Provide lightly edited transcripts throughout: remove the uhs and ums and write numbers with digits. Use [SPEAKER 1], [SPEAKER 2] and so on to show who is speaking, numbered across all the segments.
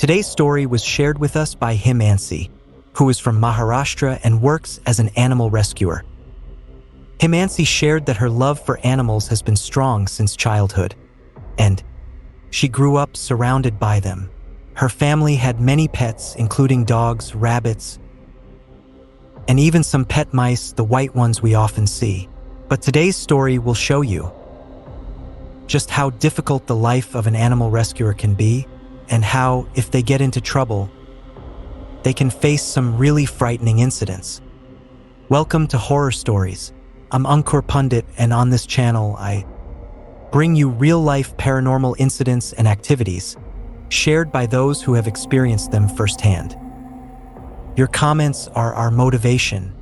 [SPEAKER 1] Today's story was shared with us by Himansi, who is from Maharashtra and works as an animal rescuer. Himansi shared that her love for animals has been strong since childhood, and she grew up surrounded by them. Her family had many pets, including dogs, rabbits, and even some pet mice, the white ones we often see. But today's story will show you just how difficult the life of an animal rescuer can be, and how, if they get into trouble, they can face some really frightening incidents. Welcome to Horror Stories. I'm Ankur Pundit, and on this channel, I bring you real-life paranormal incidents and activities shared by those who have experienced them firsthand. Your comments are our motivation,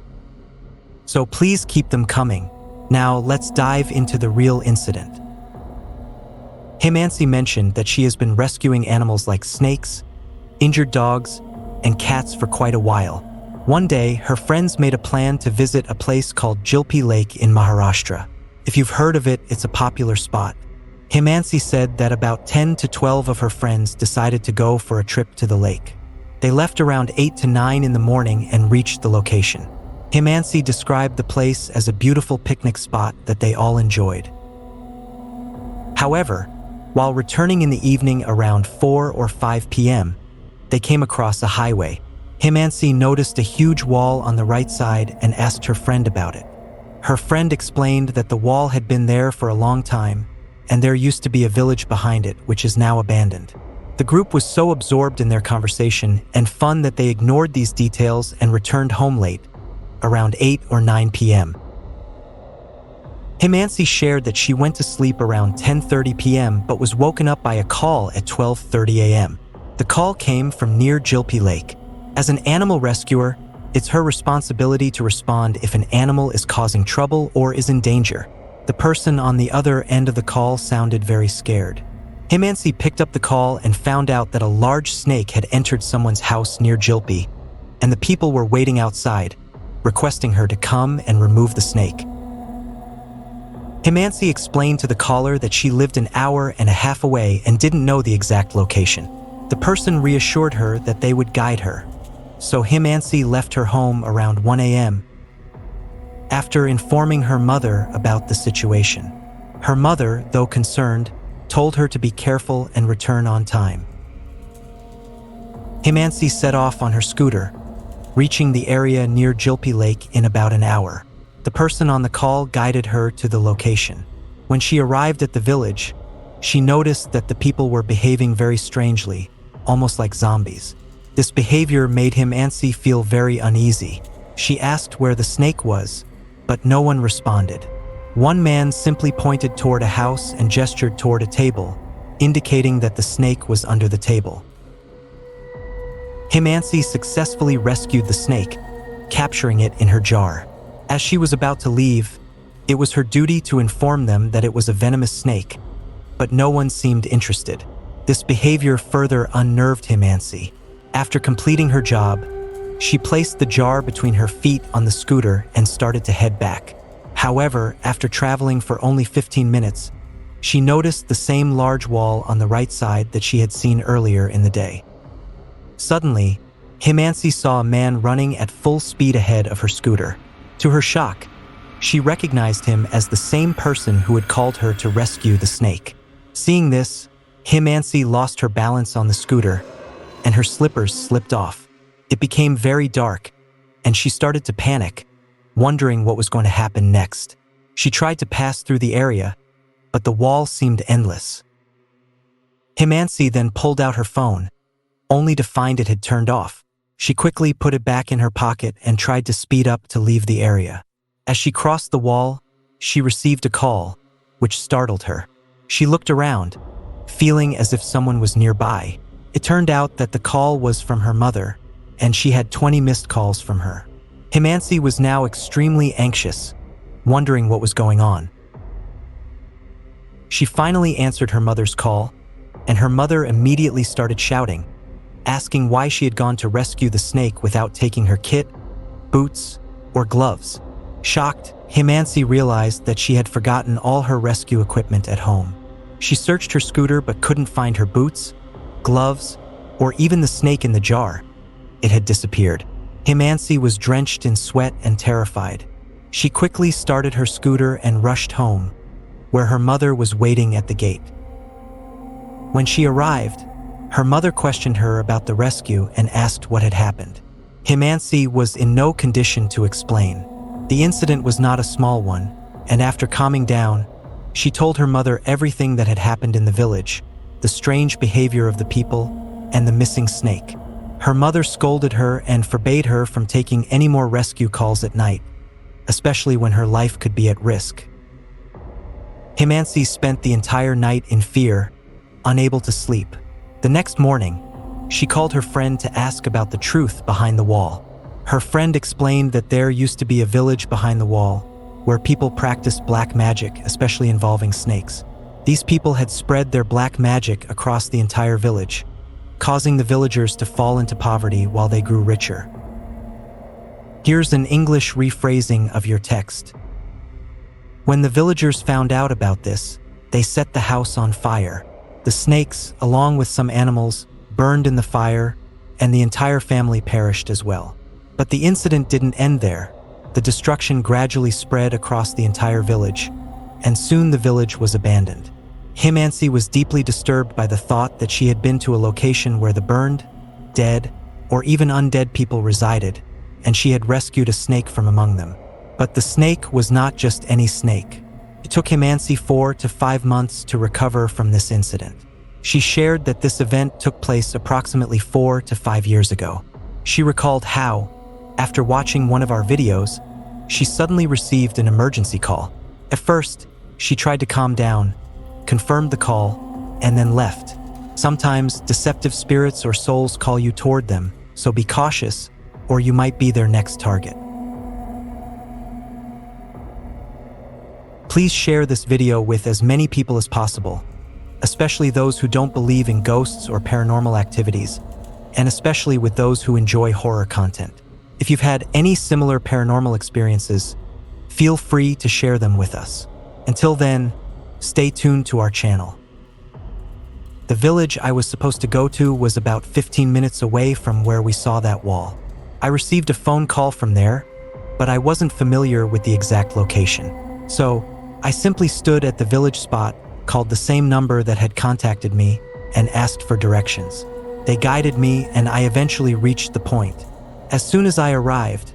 [SPEAKER 1] so please keep them coming. Now, let's dive into the real incident. Himansi mentioned that she has been rescuing animals like snakes, injured dogs, and cats for quite a while. One day, her friends made a plan to visit a place called Jhilpi Lake in Maharashtra. If you've heard of it, it's a popular spot. Himansi said that about 10 to 12 of her friends decided to go for a trip to the lake. They left around 8 to 9 in the morning and reached the location. Himansi described the place as a beautiful picnic spot that they all enjoyed. However, while returning in the evening around 4 or 5 p.m., they came across a highway. Himansi noticed a huge wall on the right side and asked her friend about it. Her friend explained that the wall had been there for a long time, and there used to be a village behind it, which is now abandoned. The group was so absorbed in their conversation and fun that they ignored these details and returned home late, around 8 or 9 p.m. Himansi shared that she went to sleep around 10:30 p.m. but was woken up by a call at 12:30 a.m. The call came from near Jhilpi Lake. As an animal rescuer, it's her responsibility to respond if an animal is causing trouble or is in danger. The person on the other end of the call sounded very scared. Himansi picked up the call and found out that a large snake had entered someone's house near Jhilpi, and the people were waiting outside, requesting her to come and remove the snake. Himansi explained to the caller that she lived an hour and a half away and didn't know the exact location. The person reassured her that they would guide her, so Himansi left her home around 1 a.m. after informing her mother about the situation. Her mother, though concerned, told her to be careful and return on time. Himansi set off on her scooter, reaching the area near Jhilpi Lake in about an hour. The person on the call guided her to the location. When she arrived at the village, she noticed that the people were behaving very strangely, almost like zombies. This behavior made Himansi feel very uneasy. She asked where the snake was, but no one responded. One man simply pointed toward a house and gestured toward a table, indicating that the snake was under the table. Himansi successfully rescued the snake, capturing it in her jar. As she was about to leave, it was her duty to inform them that it was a venomous snake, but no one seemed interested. This behavior further unnerved Himansi. After completing her job, she placed the jar between her feet on the scooter and started to head back. However, after traveling for only 15 minutes, she noticed the same large wall on the right side that she had seen earlier in the day. Suddenly, Himansi saw a man running at full speed ahead of her scooter. To her shock, she recognized him as the same person who had called her to rescue the snake. Seeing this, Himansi lost her balance on the scooter, and her slippers slipped off. It became very dark, and she started to panic, wondering what was going to happen next. She tried to pass through the area, but the wall seemed endless. Himansi then pulled out her phone, only to find it had turned off. She quickly put it back in her pocket and tried to speed up to leave the area. As she crossed the wall, she received a call, which startled her. She looked around, feeling as if someone was nearby. It turned out that the call was from her mother, and she had 20 missed calls from her. Himansi was now extremely anxious, wondering what was going on. She finally answered her mother's call, and her mother immediately started shouting, asking why she had gone to rescue the snake without taking her kit, boots, or gloves. Shocked, Himansi realized that she had forgotten all her rescue equipment at home. She searched her scooter but couldn't find her boots, gloves, or even the snake in the jar. It had disappeared. Himansi was drenched in sweat and terrified. She quickly started her scooter and rushed home, where her mother was waiting at the gate. When she arrived, her mother questioned her about the rescue and asked what had happened. Himansi was in no condition to explain. The incident was not a small one, and after calming down, she told her mother everything that had happened in the village, the strange behavior of the people, and the missing snake. Her mother scolded her and forbade her from taking any more rescue calls at night, especially when her life could be at risk. Himansi spent the entire night in fear, unable to sleep. The next morning, she called her friend to ask about the truth behind the wall. Her friend explained that there used to be a village behind the wall where people practiced black magic, especially involving snakes. These people had spread their black magic across the entire village, causing the villagers to fall into poverty while they grew richer. Here's an English rephrasing of your text. When the villagers found out about this, they set the house on fire. The snakes, along with some animals, burned in the fire, and the entire family perished as well. But the incident didn't end there. The destruction gradually spread across the entire village, and soon the village was abandoned. Himansi was deeply disturbed by the thought that she had been to a location where the burned, dead, or even undead people resided, and she had rescued a snake from among them. But the snake was not just any snake. It took Himansi 4 to 5 months to recover from this incident. She shared that this event took place approximately 4 to 5 years ago. She recalled how, after watching one of our videos, she suddenly received an emergency call. At first, she tried to calm down, confirmed the call, and then left. Sometimes deceptive spirits or souls call you toward them, so be cautious, or you might be their next target. Please share this video with as many people as possible, especially those who don't believe in ghosts or paranormal activities, and especially with those who enjoy horror content. If you've had any similar paranormal experiences, feel free to share them with us. Until then, stay tuned to our channel. The village I was supposed to go to was about 15 minutes away from where we saw that wall. I received a phone call from there, but I wasn't familiar with the exact location. So, I simply stood at the village spot, called the same number that had contacted me, and asked for directions. They guided me, and I eventually reached the point. As soon as I arrived,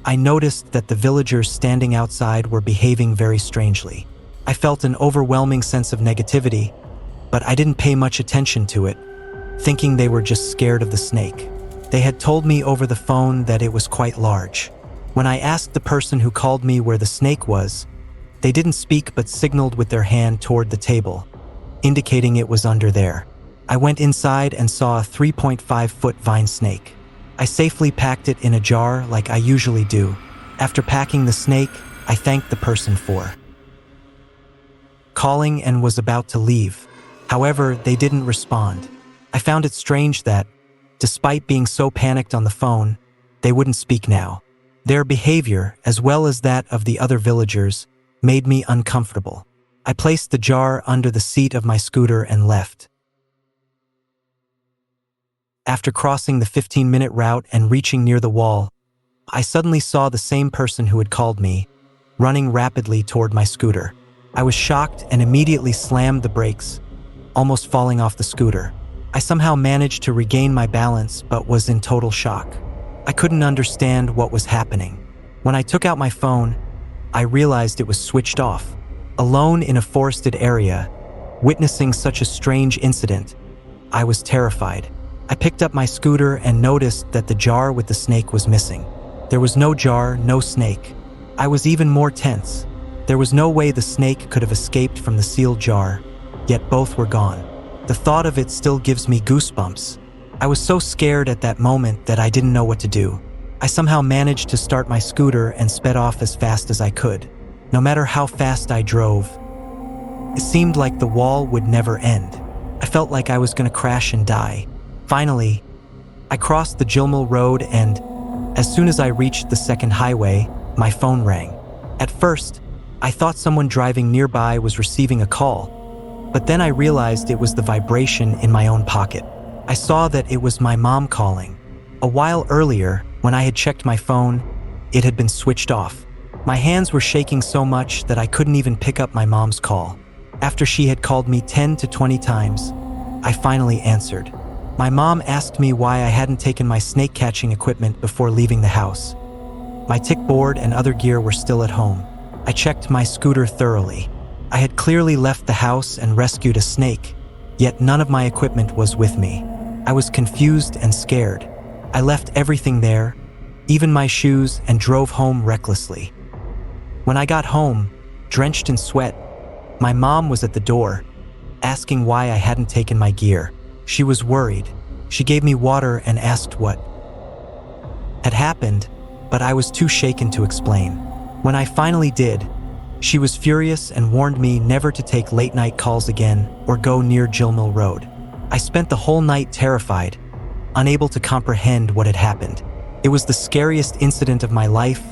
[SPEAKER 1] I noticed that the villagers standing outside were behaving very strangely. I felt an overwhelming sense of negativity, but I didn't pay much attention to it, thinking they were just scared of the snake. They had told me over the phone that it was quite large. When I asked the person who called me where the snake was, they didn't speak but signaled with their hand toward the table, indicating it was under there. I went inside and saw a 3.5-foot vine snake. I safely packed it in a jar like I usually do. After packing the snake, I thanked the person for calling and was about to leave. However, they didn't respond. I found it strange that, despite being so panicked on the phone, they wouldn't speak now. Their behavior, as well as that of the other villagers, made me uncomfortable. I placed the jar under the seat of my scooter and left. After crossing the 15-minute route and reaching near the wall, I suddenly saw the same person who had called me, running rapidly toward my scooter. I was shocked and immediately slammed the brakes, almost falling off the scooter. I somehow managed to regain my balance but was in total shock. I couldn't understand what was happening. When I took out my phone, I realized it was switched off. Alone in a forested area, witnessing such a strange incident, I was terrified. I picked up my scooter and noticed that the jar with the snake was missing. There was no jar, no snake. I was even more tense. There was no way the snake could have escaped from the sealed jar, yet both were gone. The thought of it still gives me goosebumps. I was so scared at that moment that I didn't know what to do. I somehow managed to start my scooter and sped off as fast as I could. No matter how fast I drove, it seemed like the wall would never end. I felt like I was going to crash and die. Finally, I crossed the Jhilpi Road and, as soon as I reached the second highway, my phone rang. At first, I thought someone driving nearby was receiving a call, but then I realized it was the vibration in my own pocket. I saw that it was my mom calling. A while earlier, when I had checked my phone, it had been switched off. My hands were shaking so much that I couldn't even pick up my mom's call. After she had called me 10 to 20 times, I finally answered. My mom asked me why I hadn't taken my snake catching equipment before leaving the house. My tick board and other gear were still at home. I checked my scooter thoroughly. I had clearly left the house and rescued a snake, yet none of my equipment was with me. I was confused and scared. I left everything there, even my shoes, and drove home recklessly. When I got home, drenched in sweat, my mom was at the door, asking why I hadn't taken my gear. She was worried. She gave me water and asked what had happened, but I was too shaken to explain. When I finally did, she was furious and warned me never to take late-night calls again or go near Jhilpi Road. I spent the whole night terrified, unable to comprehend what had happened. It was the scariest incident of my life,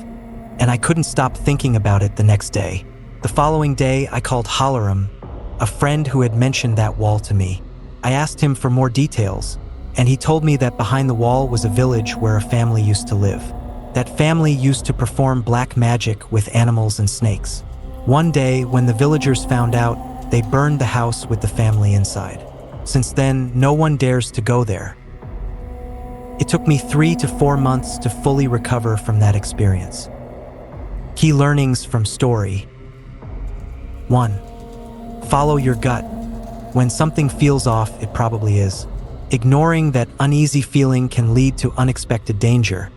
[SPEAKER 1] and I couldn't stop thinking about it the next day. The following day, I called Halloram, a friend who had mentioned that wall to me. I asked him for more details, and he told me that behind the wall was a village where a family used to live. That family used to perform black magic with animals and snakes. One day, when the villagers found out, they burned the house with the family inside. Since then, no one dares to go there. It took me 3 to 4 months to fully recover from that experience. Key learnings from story. 1. Follow your gut. When something feels off, it probably is. Ignoring that uneasy feeling can lead to unexpected danger,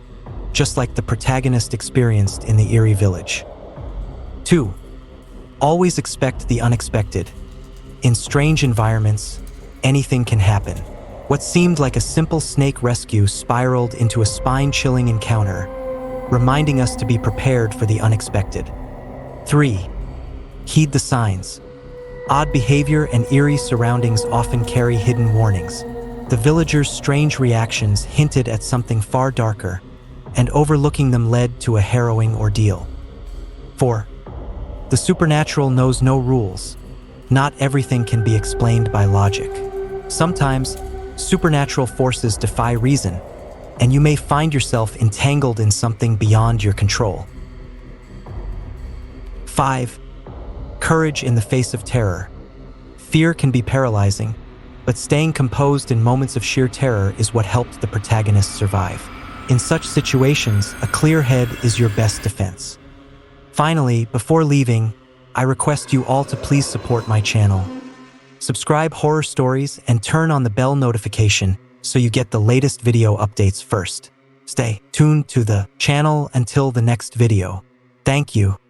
[SPEAKER 1] just like the protagonist experienced in the eerie village. 2. Always expect the unexpected. In strange environments, anything can happen. What seemed like a simple snake rescue spiraled into a spine-chilling encounter, reminding us to be prepared for the unexpected. 3. Heed the signs. Odd behavior and eerie surroundings often carry hidden warnings. The villagers' strange reactions hinted at something far darker, and overlooking them led to a harrowing ordeal. 4. The supernatural knows no rules. Not everything can be explained by logic. Sometimes, supernatural forces defy reason, and you may find yourself entangled in something beyond your control. 5. Courage in the face of terror. Fear can be paralyzing, but staying composed in moments of sheer terror is what helped the protagonist survive. In such situations, a clear head is your best defense. Finally, before leaving, I request you all to please support my channel. Subscribe Horror Stories and turn on the bell notification so you get the latest video updates first. Stay tuned to the channel until the next video. Thank you.